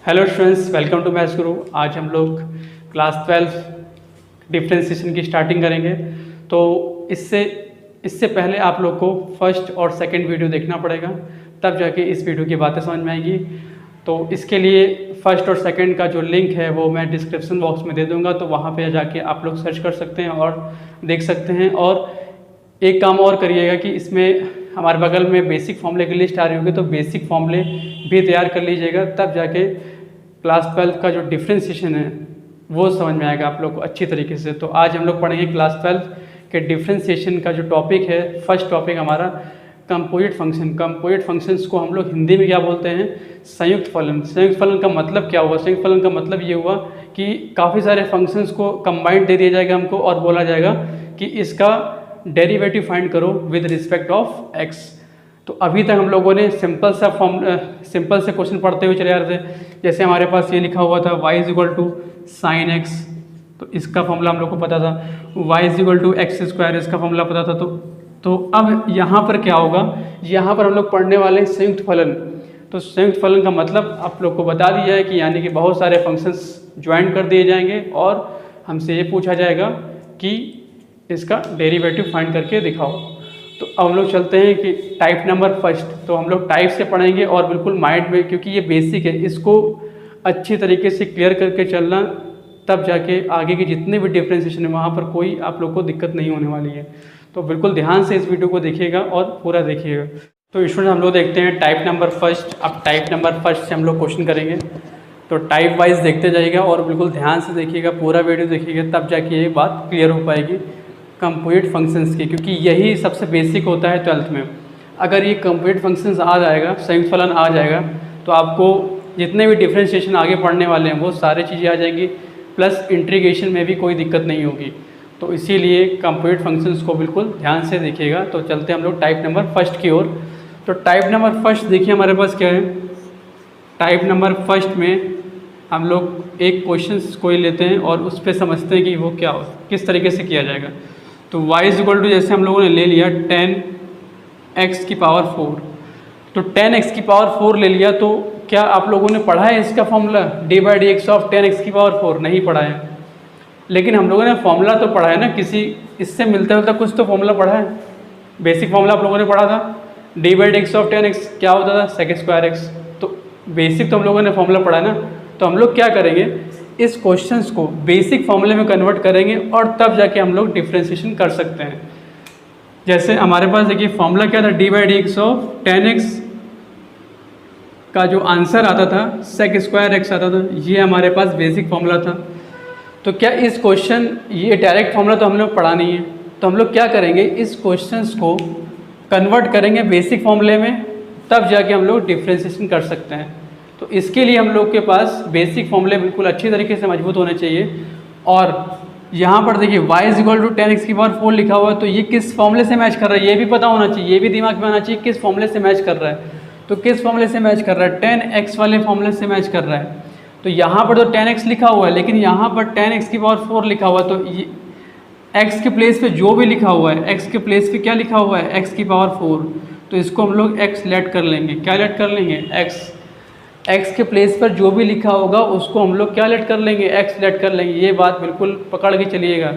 Hello students, welcome to maths Guru. आज हम लोग क्लास 12 डिफरेंशिएशन की स्टार्टिंग करेंगे। तो इससे पहले आप लोग को फर्स्ट और सेकंड वीडियो देखना पड़ेगा, तब जाके इस वीडियो की बातें समझ में आएंगी। तो इसके लिए फर्स्ट और सेकंड का जो लिंक है वो मैं डिस्क्रिप्शन बॉक्स में दे दूंगा, तो वहाँ पे जाके आप लोग सर्च कर सकते हैं और देख सकते हैं। और एक काम और करिएगा कि इसमें हमारे बगल में बेसिक फॉर्मूले की लिस्ट आ रही होगी, तो बेसिक फॉर्मूले भी तैयार कर लीजिएगा, तब जाके क्लास 12 का जो डिफरेंशिएशन है वो समझ में आएगा आप लोग को अच्छी तरीके से। तो आज हम लोग पढ़ेंगे क्लास 12 के डिफरेंशिएशन का जो टॉपिक है। फर्स्ट टॉपिक हमारा कंपोजिट फंक्शन। कंपोजिट फंक्शंस को हम लोग हिंदी में क्या बोलते हैं? संयुक्त फलन। संयुक्त फलन का मतलब क्या हुआ? संयुक्त फलन का मतलब ये हुआ कि काफ़ी सारे फंक्शंस को कंबाइंड दे दिया जाएगा हमको और बोला जाएगा कि इसका डेरिवेटिव फाइंड करो विद रिस्पेक्ट ऑफ एक्स। तो अभी तक हम लोगों ने सिंपल से क्वेश्चन पढ़ते हुए चले आ रहे थे। जैसे हमारे पास ये लिखा हुआ था y equal to sine x, तो इसका फॉर्मूला हम लोग को पता था। y equal to x square, इसका फॉर्मूला पता था। तो अब यहाँ पर क्या होगा? यहाँ पर हम लोग पढ़ने वाले हैं संयुक्त फलन। तो संयुक्त फलन का मतलब आप लोग को बता दिया है कि यानी कि बहुत सारे फंक्शंस ज्वाइन कर दिए जाएंगे और हमसे ये पूछा जाएगा कि इसका डेरिवेटिव फाइंड करके दिखाओ। तो अब हम लोग चलते हैं कि टाइप नंबर फर्स्ट। तो हम लोग टाइप से पढ़ेंगे और बिल्कुल माइंड में, क्योंकि ये बेसिक है, इसको अच्छी तरीके से क्लियर करके चलना, तब जाके आगे के जितने भी डिफरेंशिएशन है वहाँ पर कोई आप लोग को दिक्कत नहीं होने वाली है। तो बिल्कुल ध्यान से इस वीडियो को देखिएगा और पूरा देखिएगा। तो स्टूडेंट हम लोग देखते हैं टाइप नंबर फर्स्ट। अब टाइप नंबर फर्स्ट से हम लोग क्वेश्चन करेंगे, तो टाइप वाइज देखते जाइएगा और बिल्कुल ध्यान से देखिएगा, पूरा वीडियो देखिएगा, तब जाके ये बात क्लियर हो पाएगी कंपोजिट फंक्शंस की, क्योंकि यही सबसे बेसिक होता है 12th में। अगर ये कंपोजिट फंक्शंस आ जाएगा, संयुक्त फलन आ जाएगा, तो आपको जितने भी डिफरेंशिएशन आगे पढ़ने वाले हैं वो सारी चीज़ें आ जाएंगी, प्लस इंटीग्रेशन में भी कोई दिक्कत नहीं होगी। तो इसीलिए कंपोजिट फंक्शंस को बिल्कुल ध्यान से देखिएगा। तो चलते हैं हम लोग टाइप नंबर फर्स्ट की ओर। तो टाइप नंबर फर्स्ट देखिए हमारे पास क्या है। टाइप नंबर फर्स्ट में हम लोग एक क्वेश्चन कोई लेते हैं और उस पर समझते हैं कि वो क्या हो, किस तरीके से किया जाएगा। तो y इक्वल टू जैसे हम लोगों ने ले लिया 10x की पावर 4, तो 10x की पावर 4 ले लिया। तो क्या आप लोगों ने पढ़ा है इसका फॉर्मूला d/dx ऑफ 10x की पावर 4? नहीं पढ़ा है, लेकिन हम लोगों ने फॉर्मूला तो पढ़ा है ना, किसी इससे मिलता जुलता कुछ तो फॉर्मूला पढ़ा है। बेसिक फॉर्मूला आप लोगों ने पढ़ा था, d/dx ऑफ 10x क्या होता था? sec square x। तो बेसिक तो हम लोगों ने फॉर्मूला पढ़ा है ना। तो हम लोग क्या करेंगे, इस क्वेश्चंस को बेसिक फॉर्मूले में कन्वर्ट करेंगे और तब जाके हम लोग डिफरेंशिएशन कर सकते हैं। जैसे हमारे पास देखिए फॉर्मूला क्या था, d/dx ऑफ 10x का जो आंसर आता था sec स्क्वायर x आता था। ये हमारे पास बेसिक फॉर्मूला था। तो क्या इस क्वेश्चन, ये डायरेक्ट फॉर्मूला तो हम लोग पढ़ा नहीं है, तो हम लोग क्या करेंगे, इस क्वेश्चंस को कन्वर्ट करेंगे बेसिक फॉर्मूले में, तब जाके हम लोग डिफरेंशिएशन कर सकते हैं। तो इसके लिए हम लोग के पास बेसिक फॉर्मूले बिल्कुल अच्छी तरीके से मजबूत होने चाहिए। और यहाँ पर देखिए y इक्वल टू 10x की पावर 4 लिखा हुआ है, तो ये किस फॉर्मूले से मैच कर रहा है ये भी पता होना चाहिए, ये भी दिमाग में आना चाहिए किस फॉर्मूले से मैच कर रहा है। तो किस फॉर्मूले से मैच कर रहा है? 10x वाले फॉर्मूले से मैच कर रहा है। तो यहाँ पर तो 10x लिखा हुआ है, लेकिन यहाँ पर 10x की पावर 4 लिखा हुआ है। तो ये x के प्लेस पे जो भी लिखा हुआ है, x के प्लेस पे क्या लिखा हुआ है? x की पावर 4। तो इसको हम लोग x लेट कर लेंगे। क्या लेट कर लेंगे? x के प्लेस पर जो भी लिखा होगा उसको हम लोग क्या लेट कर लेंगे? x लेट कर लेंगे। ये बात बिल्कुल पकड़ के चलिएगा,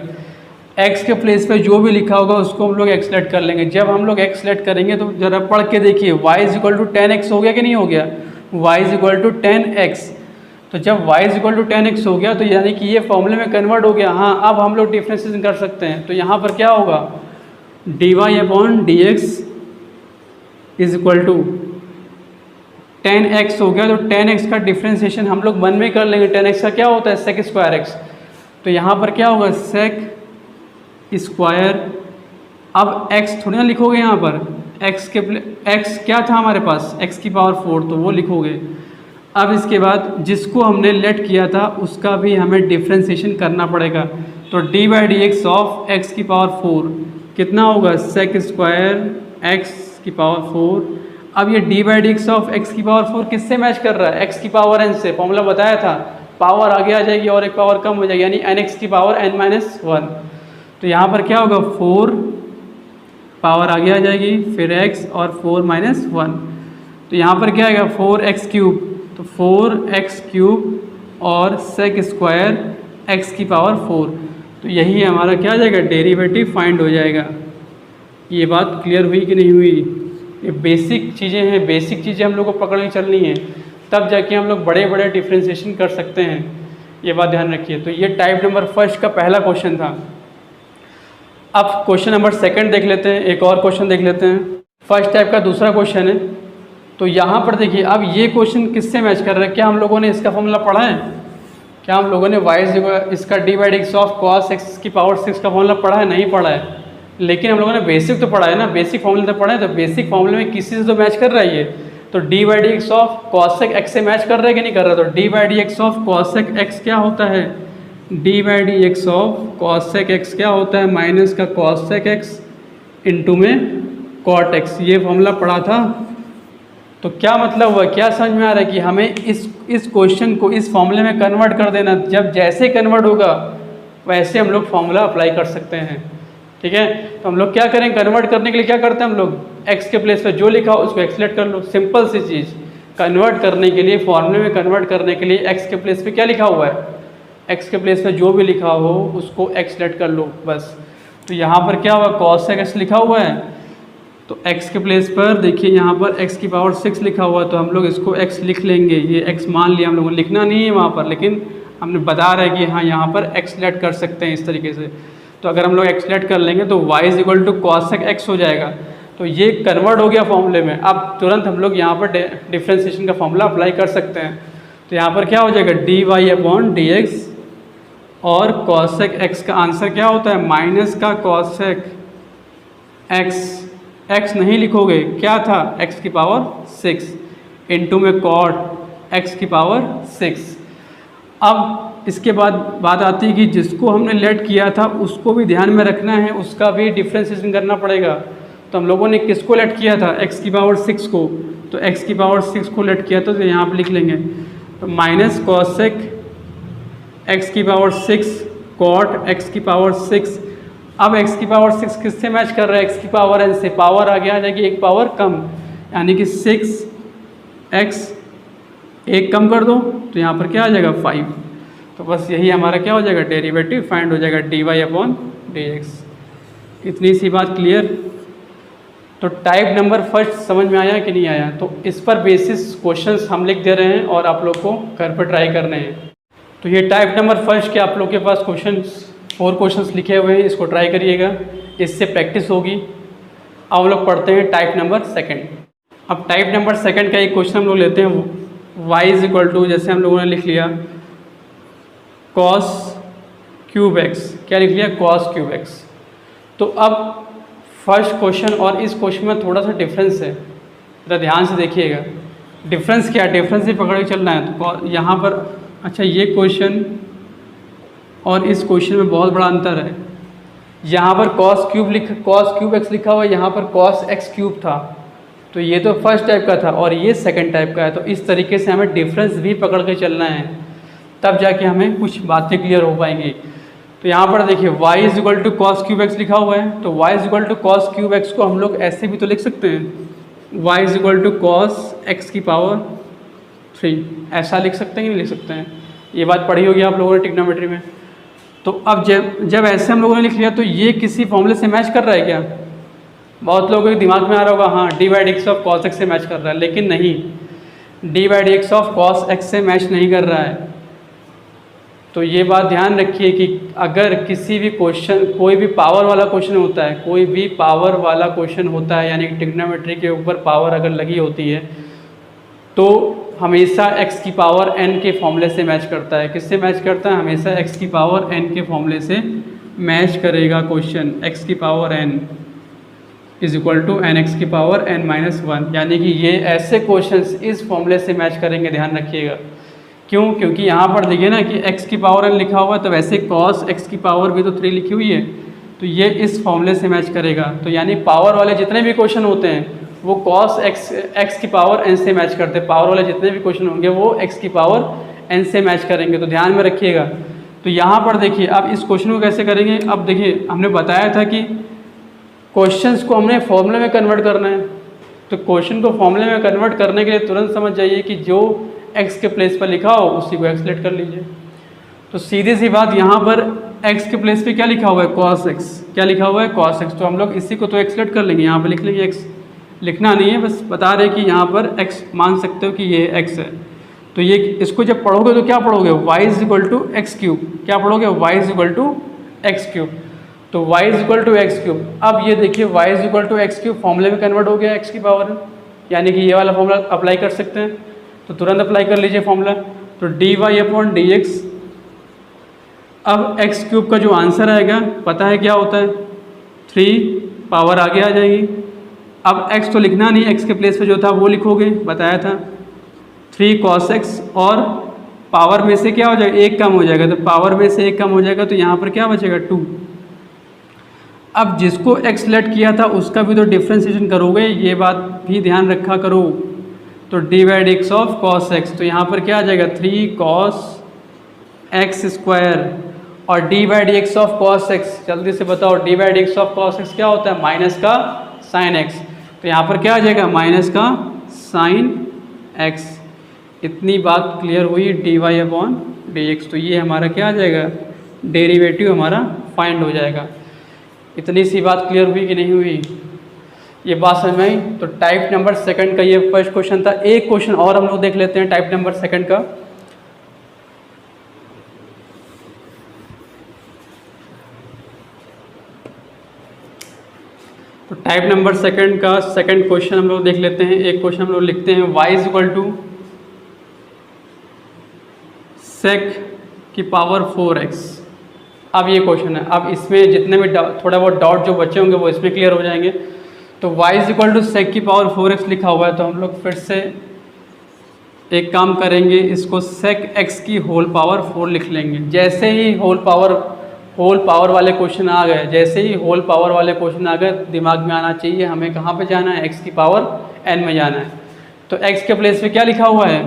x के प्लेस पर जो भी लिखा होगा उसको हम लोग x लेट कर लेंगे। जब हम लोग x लेट करेंगे तो ज़रा पढ़ के देखिए, y इक्वल टू 10x हो गया कि नहीं हो गया? y equal to 10x। तो जब y इक्वल टू 10x हो गया तो यानी कि ये फॉर्मूले में कन्वर्ट हो गया। हाँ, अब हम लोग डिफरेंशिएशन कर सकते हैं। तो यहाँ पर क्या होगा, dy/dx is equal to 10x हो गया। तो 10x का डिफरेंशिएशन हम लोग 1 में कर लेंगे। 10x का क्या होता है? sec square x। तो यहाँ पर क्या होगा? sec स्क्वायर, अब x थोड़ी ना लिखोगे यहाँ पर, x क्या था हमारे पास? x की पावर 4, तो वो लिखोगे। अब इसके बाद जिसको हमने लेट किया था उसका भी हमें डिफरेंशिएशन करना पड़ेगा। तो d/dx ऑफ x की पावर 4 कितना होगा? sec स्क्वायर x की पावर 4। अब ये d/dx ऑफ x की पावर 4 किससे मैच कर रहा है? x की पावर n से। फॉर्मूला बताया था, पावर आगे आ जाएगी और एक पावर कम हो जाएगी, यानी nx की पावर n-1। तो यहाँ पर क्या होगा? 4 पावर आगे आ जाएगी, फिर x और 4 - 1। तो यहाँ पर क्या आएगा? 4x क्यूब तो 4x³ और sec स्क्वायर x की पावर 4। तो यही हमारा क्या आ जाएगा, डेरिवेटिव फाइंड हो जाएगा। ये बात क्लियर हुई कि नहीं हुई? ये बेसिक चीज़ें हैं, बेसिक चीज़ें हम लोग को पकड़ के चलनी है, तब जाके हम लोग बड़े बड़े डिफ्रेंशिएशन कर सकते हैं। ये बात ध्यान रखिए। तो ये टाइप नंबर फर्स्ट का पहला क्वेश्चन था। अब क्वेश्चन नंबर सेकंड देख लेते हैं, एक और क्वेश्चन देख लेते हैं। फर्स्ट टाइप का दूसरा क्वेश्चन है। तो यहाँ पर देखिए, अब ये क्वेश्चन किससे मैच कर रहा है? क्या हम लोगों ने इसका फॉर्मूला पढ़ा है? क्या हम लोगों ने इसका d/x ऑफ cos x की पावर 6 का फॉर्मूला पढ़ा है? नहीं पढ़ा है, लेकिन हम लोगों ने बेसिक तो पढ़ा है ना, बेसिक फॉर्मूला तो पढ़ा है। तो बेसिक फॉर्मूले में किसी से तो मैच कर रहा है ये। तो d/x ऑफ cosec x से मैच कर रहा है कि नहीं कर रहा? तो d/x ऑफ cosec x क्या होता है? d/x ऑफ cosec x क्या होता है? माइनस का cosec x इंटू में cot x। ये फॉर्मूला पढ़ा था। तो क्या मतलब हुआ, क्या समझ में आ रहा है कि हमें इस क्वेश्चन को इस फॉर्मूले में कन्वर्ट कर देना। जब जैसे कन्वर्ट होगा वैसे हम लोग फॉर्मूला अप्लाई कर सकते हैं। ठीक है, तो हम लोग क्या करें, कन्वर्ट करने के लिए क्या करते हैं हम लोग, x के प्लेस पे जो लिखा हो उसको एक्सलेट कर लो। सिंपल सी चीज़, कन्वर्ट करने के लिए, फॉर्मूले में कन्वर्ट करने के लिए x के प्लेस पे क्या लिखा हुआ है, x के प्लेस पे जो भी लिखा हो उसको एक्सलेट कर लो बस। तो यहाँ पर क्या हुआ, cosec x लिखा हुआ है, तो x के प्लेस पर देखिए यहाँ पर x की पावर 6 लिखा हुआ है, तो हम लोग इसको x लिख लेंगे। ये x मान लिया हम लोगों ने, लिखना नहीं है वहाँ पर, लेकिन हमने बता रहा है कि हाँ यहाँ पर एक्सलेट कर सकते हैं इस तरीके से। तो अगर हम लोग एक्सलेट कर लेंगे तो y equal to cosec x हो जाएगा। तो ये कन्वर्ट हो गया फॉर्मूले में। अब तुरंत हम लोग यहाँ पर डिफ्रेंशिएशन का फॉर्मूला अप्लाई कर सकते हैं। तो यहाँ पर क्या हो जाएगा, dy/dx और cosec x का आंसर क्या होता है, माइनस का cosec x। x नहीं लिखोगे, क्या था, x की पावर 6 इंटू में cot x की पावर 6। अब इसके बाद बात आती है कि जिसको हमने लेट किया था उसको भी ध्यान में रखना है, उसका भी डिफ्रेंशिएशन करना पड़ेगा। तो हम लोगों ने किसको लेट किया था, x की पावर 6 को। तो x की पावर 6 को लेट किया तो यहाँ पर लिख लेंगे, तो माइनस cosec x की पावर 6 cot x की पावर 6। अब x की पावर 6 किससे मैच कर रहा है, x की पावर n से। पावर आगे आ जाएगी एक पावर कम, यानी कि 6x एक कम कर दो तो यहाँ पर क्या आ जाएगा 5। तो बस यही हमारा क्या हो जाएगा, डेरिवेटिव फाइंड हो जाएगा dy/dx। इतनी सी बात क्लियर। तो टाइप नंबर फर्स्ट समझ में आया कि नहीं आया? तो इस पर बेसिस क्वेश्चंस हम लिख दे रहे हैं और आप लोग को घर पर ट्राई करने हैं। तो ये टाइप नंबर फर्स्ट के आप लोग के पास क्वेश्चंस 4 क्वेश्चंस लिखे हुए हैं, इसको ट्राई करिएगा, इससे प्रैक्टिस होगी। अब हम लोग पढ़ते हैं टाइप नंबर सेकंड। अब टाइप नंबर सेकंड का एक क्वेश्चन हम लोग लेते हैं, y इक्वल टू, जैसे हम लोगों ने लिख लिया cos³ x। क्या लिख लिया, cos³ x। तो अब फर्स्ट क्वेश्चन और इस क्वेश्चन में थोड़ा सा डिफरेंस है, जरा ध्यान से देखिएगा। डिफरेंस क्या है, डिफरेंस ही पकड़ के चलना है। तो यहाँ पर अच्छा, ये क्वेश्चन और इस क्वेश्चन में बहुत बड़ा अंतर है। यहाँ पर cos³ x लिखा हुआ है, यहाँ पर cos x³ था। तो ये तो फर्स्ट टाइप का था और ये सेकंड टाइप का है। तो इस तरीके से हमें डिफरेंस भी पकड़ के चलना है, तब जाके हमें कुछ बातें क्लियर हो पाएंगी। तो यहाँ पर देखिए y equal to cos³ x लिखा हुआ है, तो y equal to cos³ x को हम लोग ऐसे भी तो लिख सकते हैं, y equal to cos x की पावर 3। ऐसा लिख सकते हैं कि नहीं लिख सकते हैं? ये बात पढ़ी होगी आप लोगों ने ट्रिग्नोमेट्री में। तो अब जब ऐसे हम लोगों ने लिख लिया तो ये किसी फॉर्मूले से मैच कर रहा है क्या? बहुत लोगों के दिमाग में आ रहा होगा, हाँ d/x ऑफ cos x से मैच कर रहा है, लेकिन नहीं, d/x ऑफ cos x से मैच नहीं कर रहा है। तो ये बात ध्यान रखिए कि अगर किसी भी क्वेश्चन, कोई भी पावर वाला क्वेश्चन होता है, कोई भी पावर वाला क्वेश्चन होता है, यानी कि ट्रिग्नोमेट्री के ऊपर पावर अगर लगी होती है, तो हमेशा x की पावर n के फॉर्मूले से मैच करता है। किससे मैच करता है? हमेशा x की पावर n के फॉर्मूले से मैच करेगा क्वेश्चन। x की power n is equal to nx की पावर n-1, यानी कि ये ऐसे क्वेश्चंस इस फॉर्मूले से मैच करेंगे, ध्यान रखिएगा। क्यों? क्योंकि यहाँ पर देखिए ना कि x की पावर n लिखा हुआ है, तो वैसे cos x की पावर भी तो 3 लिखी हुई है, तो ये इस फॉर्मूले से मैच करेगा। तो यानी पावर वाले जितने भी क्वेश्चन होते हैं वो cos x की पावर n से मैच करते हैं। पावर वाले जितने भी क्वेश्चन होंगे वो x की पावर n से मैच करेंगे, तो ध्यान में रखिएगा। तो यहाँ पर देखिए अब इस क्वेश्चन को कैसे करेंगे। अब देखिए हमने बताया था कि क्वेश्चंस को हमने फॉर्मूले में कन्वर्ट करना है। तो क्वेश्चन को फॉर्मूले में कन्वर्ट करने के लिए तुरंत समझ जाइए कि जो x के प्लेस पर लिखा हो उसी को एक्सलेट कर लीजिए। तो सीधी सी बात, यहाँ पर x के प्लेस पे क्या लिखा हुआ है, cos x। क्या लिखा हुआ है, cos x। तो हम लोग इसी को तो एक्सलेट कर लेंगे, यहाँ पर लिख लेंगे x। लिखना नहीं है, बस बता रहे कि यहाँ पर x मान सकते हो कि ये x है। तो ये इसको जब पढ़ोगे तो क्या पढ़ोगे, y is equal to x cube. क्या पढ़ोगे, y is equal to x cube. तो y is equal to x cube. अब ये देखिए y is equal to x cube फॉर्मूले में कन्वर्ट हो गया x की पावर, यानी कि ये वाला फॉर्मूला अप्लाई कर सकते हैं। तो तुरंत अप्लाई कर लीजिए फॉर्मूला। तो dy अपॉन dx, अब x क्यूब का जो आंसर आएगा पता है क्या होता है, 3 पावर आगे आ जाएगी। अब x तो लिखना नहीं, x के प्लेस पे जो था वो लिखोगे, बताया था 3 cos x, और पावर में से क्या हो जाएगा, 1 कम हो जाएगा। तो पावर में से 1 कम हो जाएगा तो यहाँ पर क्या बचेगा, 2। अब जिसको x लेट किया था उसका भी तो डिफ्रेंशिएशन करोगे, ये बात भी ध्यान रखा करो। तो d/x ऑफ cos x, तो यहाँ पर क्या आ जाएगा, 3 cos x स्क्वायर, और d/dx ऑफ cos x, जल्दी से बताओ d/dx ऑफ cos x क्या होता है, माइनस का sin x। तो यहाँ पर क्या आ जाएगा, माइनस का sin x। इतनी बात क्लियर हुई, dy अपॉन dx। तो ये हमारा क्या आ जाएगा, डेरिवेटिव हमारा फाइंड हो जाएगा। इतनी सी बात क्लियर हुई कि नहीं हुई, ये बात समझ में आई। तो टाइप नंबर सेकंड का ये फर्स्ट क्वेश्चन था। एक क्वेश्चन और हम लोग देख लेते हैं टाइप नंबर सेकंड का। तो टाइप नंबर सेकंड का सेकंड क्वेश्चन हम लोग देख लेते हैं। एक क्वेश्चन हम लोग लिखते हैं, y is equal to sec की पावर 4x। अब ये क्वेश्चन है, अब इसमें जितने भी थोड़ा बहुत डाउट जो बचे होंगे वो इसमें क्लियर हो जाएंगे। तो y is equal to sec की पावर 4x लिखा हुआ है, तो हम लोग फिर से एक काम करेंगे, इसको sec x की होल पावर 4 लिख लेंगे। जैसे ही होल पावर वाले क्वेश्चन आ गए, जैसे ही होल पावर वाले क्वेश्चन आ गए, दिमाग में आना चाहिए हमें कहाँ पे जाना है, x की पावर n में जाना है। तो x के प्लेस पे क्या लिखा हुआ है,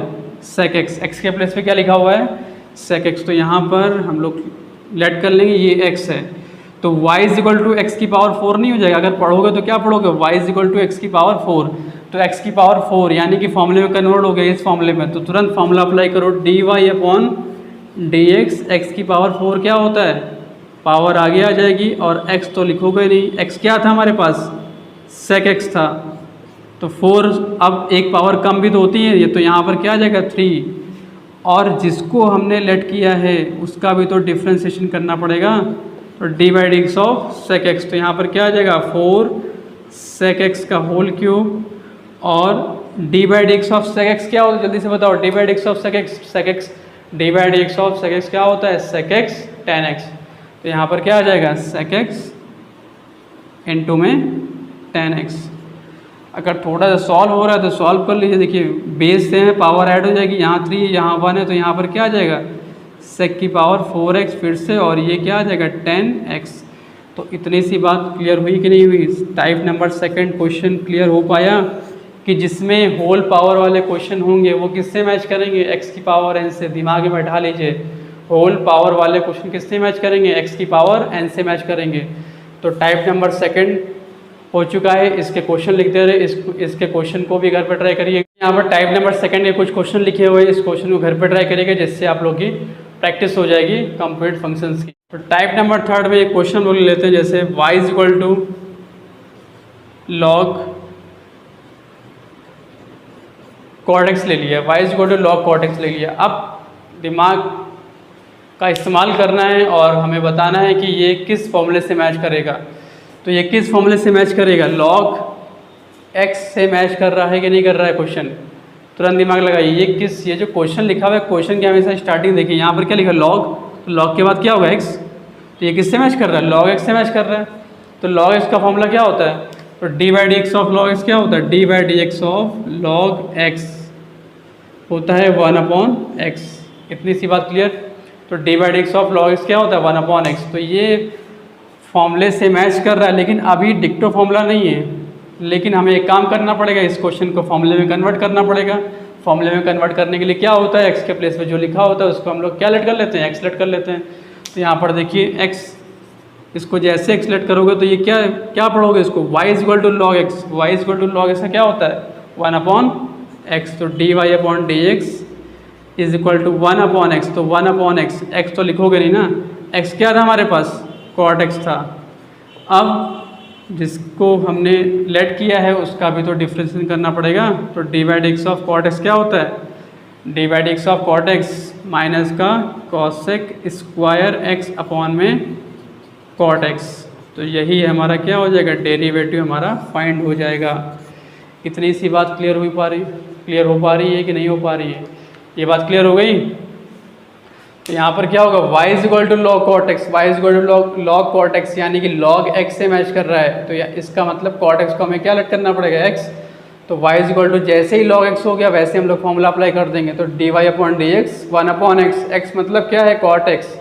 sec x। x के प्लेस पे क्या लिखा हुआ है, sec x। तो यहाँ पर हम लोग लेट कर लेंगे, ये x है। तो y is equal to x की पावर 4 नहीं हो जाएगा, अगर पढ़ोगे तो क्या पढ़ोगे, y is equal to x की पावर 4। तो x की पावर 4 यानी कि फॉर्मूले में कन्वर्ट हो गया इस फॉर्मूले में। तो तुरंत फॉर्मूला अप्लाई करो, dy अपॉन dx, x की पावर 4 क्या होता है, पावर आगे आ जाएगी, और x तो लिखोगे नहीं, x क्या था हमारे पास, sec x था। तो 4, अब एक पावर कम भी तो होती है, ये तो यहाँ पर क्या आ जाएगा 3, और जिसको हमने लेट किया है उसका भी तो डिफ्रेंशिएशन करना पड़ेगा। तो d/dx ऑफ sec x, तो यहाँ पर क्या आ जाएगा 4 sec x का होल क्यूब, और d/dx ऑफ sec x क्या होता है, जल्दी से बताओ, d/dx of sec x d/dx of sec x क्या होता है, sec x tan x। तो यहाँ पर क्या आ जाएगा, sec x इंटू में tan x। अगर थोड़ा सा सॉल्व हो रहा है तो सॉल्व कर लीजिए। देखिए बेस से पावर ऐड हो जाएगी, यहाँ 3 यहाँ 1 है, तो यहाँ पर क्या आ जाएगा, sec की पावर 4x फिर से, और ये क्या आ जाएगा tan x। तो इतनी सी बात क्लियर हुई कि नहीं हुई। Type number second question clear हो पाया कि जिसमें होल पावर वाले क्वेश्चन होंगे वो किससे मैच करेंगे, x की पावर n से। दिमाग में बैठा लीजिए, होल पावर वाले क्वेश्चन किससे मैच करेंगे, x की पावर n से मैच करेंगे। तो टाइप नंबर सेकंड हो चुका है, इसके क्वेश्चन लिखते रहे, इसके क्वेश्चन को भी घर पर ट्राई करिए। यहाँ पर टाइप नंबर सेकंड के कुछ क्वेश्चन लिखे हुए हैं, इस क्वेश्चन को घर पर ट्राई करिएगा, जिससे आप लोग की प्रैक्टिस हो जाएगी कंप्लीट फंक्शंस की। तो टाइप नंबर थर्ड में एक क्वेश्चन लोग लेते हैं, जैसे y is equal to log cot x ले लिया, y is equal to log cot x ले लिया। अब दिमाग का इस्तेमाल करना है और हमें बताना है कि ये किस फॉर्मूले से मैच करेगा। तो ये किस फॉर्मूले से मैच करेगा, log x से मैच कर रहा है कि नहीं कर रहा है क्वेश्चन। तुरंत दिमाग लगाइए, ये जो क्वेश्चन लिखा हुआ है, क्वेश्चन की हमेशा स्टार्टिंग देखिए, यहाँ पर क्या लिखा है log, तो log के बाद क्या होगा x। तो ये किससे मैच कर रहा है, log x से मैच कर रहा है। तो log x का फॉर्मूला क्या होता है, तो d/dx ऑफ log x क्या होता है, d/dx ऑफ log x होता है 1/x। इतनी सी बात क्लियर। तो d/dx ऑफ log x क्या होता है, 1/x। तो ये फॉर्मूले से मैच कर रहा है, लेकिन अभी डिक्टो फॉर्मूला नहीं है, लेकिन हमें एक काम करना पड़ेगा, इस क्वेश्चन को फॉर्मूले में कन्वर्ट करना पड़ेगा। फॉर्मूले में कन्वर्ट करने के लिए क्या होता है, x के प्लेस पे जो लिखा होता है उसको हम लोग क्या लेट कर लेते हैं, x लेट कर लेते हैं। तो यहाँ पर देखिए x, इसको जैसे x लेट करोगे तो ये क्या पढ़ोगे इसको, y is equal to log x। y is equal to log x का क्या होता है, 1/x। तो dy upon dx is equal to 1/x। तो 1/x, x तो लिखोगे नहीं ना, x क्या था हमारे पास, cot x था। अब जिसको हमने लेट किया है उसका भी तो डिफ्रेंशिएशन करना पड़ेगा। तो d/x ऑफ cot x क्या होता है, d/x of cot x minus का cosec स्क्वायर x अपॉन में cot x। तो यही हमारा क्या हो जाएगा, डेरिवेटिव हमारा फाइंड हो जाएगा। इतनी सी बात क्लियर हो पा रही है कि नहीं हो पा रही है, ये बात क्लियर हो गई। तो यहाँ पर क्या होगा, y is equal to log cot x, y is equal to log cot x, यानी कि लॉग x से मैच कर रहा है। तो इसका मतलब कॉट x को हमें क्या लेट करना पड़ेगा, x। तो y इज इक्वल टू जैसे ही log x हो गया वैसे हम लोग फॉर्मूला अप्लाई कर देंगे। तो dy/dx 1/x, x मतलब क्या है, कॉट x।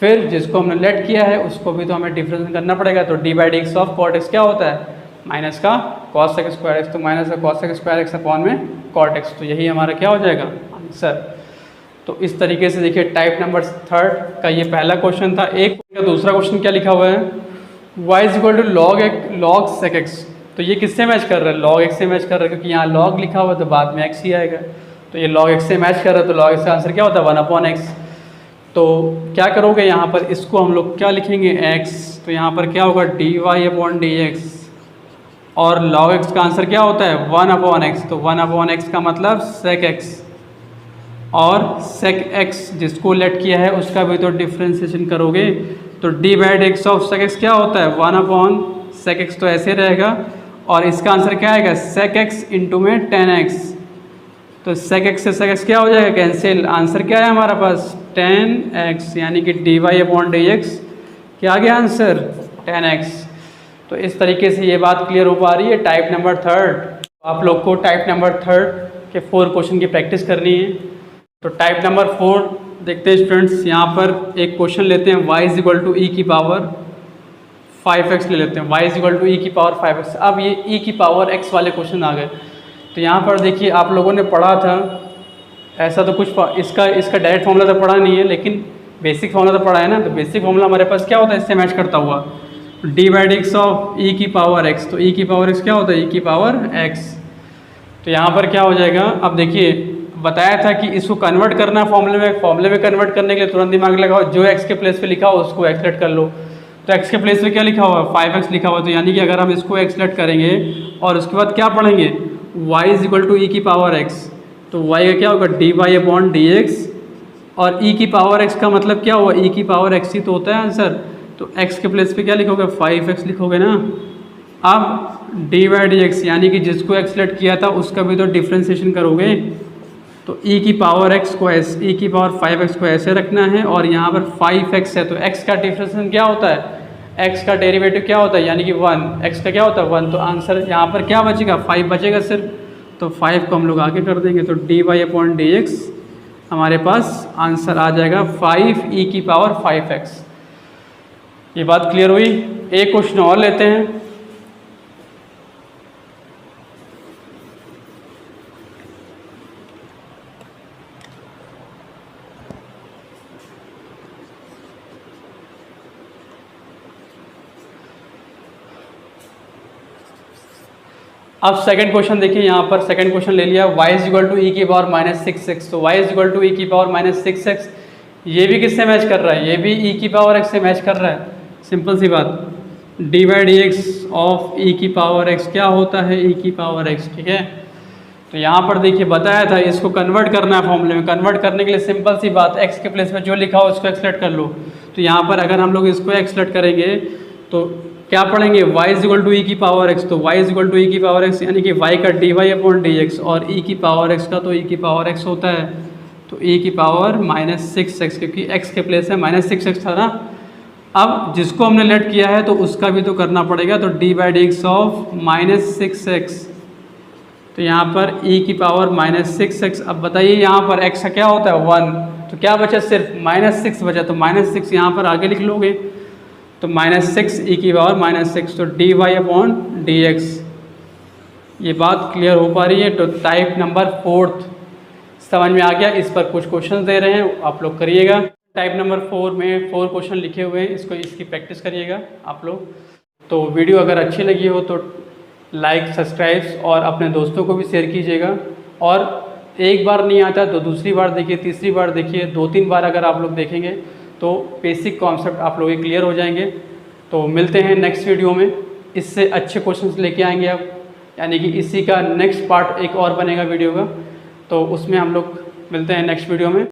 फिर जिसको हमने लेट किया है उसको भी तो हमें डिफरेंस करना पड़ेगा। तो d/dx ऑफ कॉट x क्या होता है, माइनस का cosec स्क्वायर x। तो माइनस का cosec स्क्वायर x अपॉन में cot x। तो यही हमारा क्या हो जाएगा, आंसर। तो इस तरीके से देखिए टाइप नंबर 3 का ये पहला क्वेश्चन था। एक का दूसरा क्वेश्चन क्या लिखा हुआ है, y is equal to log sec x। तो ये किससे मैच कर रहा है, log x से मैच कर रहा है, क्योंकि यहाँ log लिखा हुआ है तो बाद में x ही आएगा। तो ये log x से मैच कर रहा है, तो log x का आंसर क्या होता है, 1/x। तो क्या करोगे यहाँ पर, इसको हम लोग क्या लिखेंगे, x। तो यहाँ पर क्या होगा, dy/dx, और log x का आंसर क्या होता है, 1/x। तो 1/x का मतलब sec x, और sec x जिसको लेट किया है उसका भी तो डिफ्रेंशिएशन करोगे। तो d/x ऑफ sec x क्या होता है, 1/sec x। तो ऐसे रहेगा, और इसका आंसर क्या आएगा, sec x इंटू में tan x। तो sec x से sec x क्या हो जाएगा, कैंसिल। आंसर क्या है हमारा पास, tan x, यानी कि dy/dx क्या आ गया आंसर, tan x। तो इस तरीके से ये बात क्लियर हो पा रही है टाइप नंबर 3। आप लोग को टाइप नंबर 3 के 4 क्वेश्चन की प्रैक्टिस करनी है। तो टाइप नंबर 4 देखते हैं स्टूडेंट्स। यहाँ पर एक क्वेश्चन लेते हैं, y is equal to e की पावर 5x ले लेते हैं, y is equal to e की पावर 5x। अब ये e की पावर x वाले क्वेश्चन आ गए। तो यहाँ पर देखिए आप लोगों ने पढ़ा था, ऐसा तो कुछ इसका डायरेक्ट फॉर्मूला तो पढ़ा नहीं है, लेकिन बेसिक फॉर्मूला तो पढ़ा है ना। तो बेसिक फॉर्मूला हमारे पास क्या होता है, इससे मैच करता हुआ, d/x ऑफ e की पावर x। तो e की पावर x क्या होता है, e की पावर x। तो यहाँ पर क्या हो जाएगा, अब देखिए बताया था कि इसको कन्वर्ट करना फॉर्मूले में कन्वर्ट करने के लिए तुरंत दिमाग लगाओ, जो x के प्लेस पे लिखा हो उसको x लेट कर लो। तो x के प्लेस पे क्या लिखा हुआ है, 5x लिखा हुआ है। तो यानी कि अगर हम इसको x लेट करेंगे और उसके बाद क्या पढ़ेंगे, y is equal to e की पावर x। तो y का क्या होगा, dy/dx, और e की पावर x का मतलब क्या हुआ, e की पावर x ही तो होता है आंसर। तो x के प्लेस पे क्या लिखोगे, 5x लिखोगे ना। अब d/dx यानी कि जिसको x लेट किया था उसका भी तो डिफ्रेंशिएशन करोगे। तो e की पावर x को e की पावर 5x को ऐसे रखना है, और यहाँ पर 5x है तो x का डिफ्रेंशिएशन क्या होता है, x का डेरिवेटिव क्या होता है, यानी कि 1, x का क्या होता है 1। तो आंसर यहाँ पर क्या बचेगा, 5 बचेगा सिर्फ। तो 5 को हम लोग आगे कर देंगे। तो dy/dx हमारे पास आंसर आ जाएगा 5e की पावर 5x। ये बात क्लियर हुई। एक क्वेश्चन और लेते हैं। अब सेकंड क्वेश्चन देखिए, यहाँ पर सेकंड क्वेश्चन ले लिया, y is equal to e की पावर -6x। तो y is equal to e की पावर -6x, ये भी किससे मैच कर रहा है, ये भी e की पावर x से मैच कर रहा है। सिंपल सी बात, d/dx ऑफ e की पावर x क्या होता है, e की पावर x, ठीक है। तो यहाँ पर देखिए बताया था इसको कन्वर्ट करना है फॉर्मूले में। कन्वर्ट करने के लिए सिंपल सी बात, x के प्लेस में जो लिखा हो उसको x लेट कर लो। तो यहाँ पर अगर हम लोग इसको x लेट करेंगे तो क्या पढ़ेंगे, y is equal to e की पावर x। तो y is equal to e की पावर x यानी कि y का dy/dx, और e की पावर x का तो e की पावर x होता है। तो e की पावर -6x, क्योंकि x के प्लेस में -6x था ना। अब जिसको हमने लेट किया है तो उसका भी तो करना पड़ेगा। तो d/dx ऑफ -6x, तो यहाँ पर e की पावर -6x। अब बताइए यहाँ पर x का क्या होता है 1, तो क्या बचा, सिर्फ -6 बचा। तो -6 यहाँ पर आगे लिख लोगे, तो -6 e की पावर -6। तो dy/dx, ये बात क्लियर हो पा रही है। तो टाइप नंबर 4 समझ में आ गया। इस पर कुछ क्वेश्चन दे रहे हैं, आप लोग करिएगा। टाइप नंबर 4 में 4 क्वेश्चन लिखे हुए हैं, इसकी प्रैक्टिस करिएगा आप लोग। तो वीडियो अगर अच्छी लगी हो तो लाइक, सब्सक्राइब और अपने दोस्तों को भी शेयर कीजिएगा। और एक बार नहीं आता तो दूसरी बार देखिए, तीसरी बार देखिए, 2-3 बार अगर आप लोग देखेंगे तो बेसिक कॉन्सेप्ट आप लोग के क्लियर हो जाएंगे। तो मिलते हैं नेक्स्ट वीडियो में, इससे अच्छे क्वेश्चंस लेके आएंगे अब, यानी कि इसी का नेक्स्ट पार्ट एक और बनेगा वीडियो का, तो उसमें हम लोग मिलते हैं नेक्स्ट वीडियो में।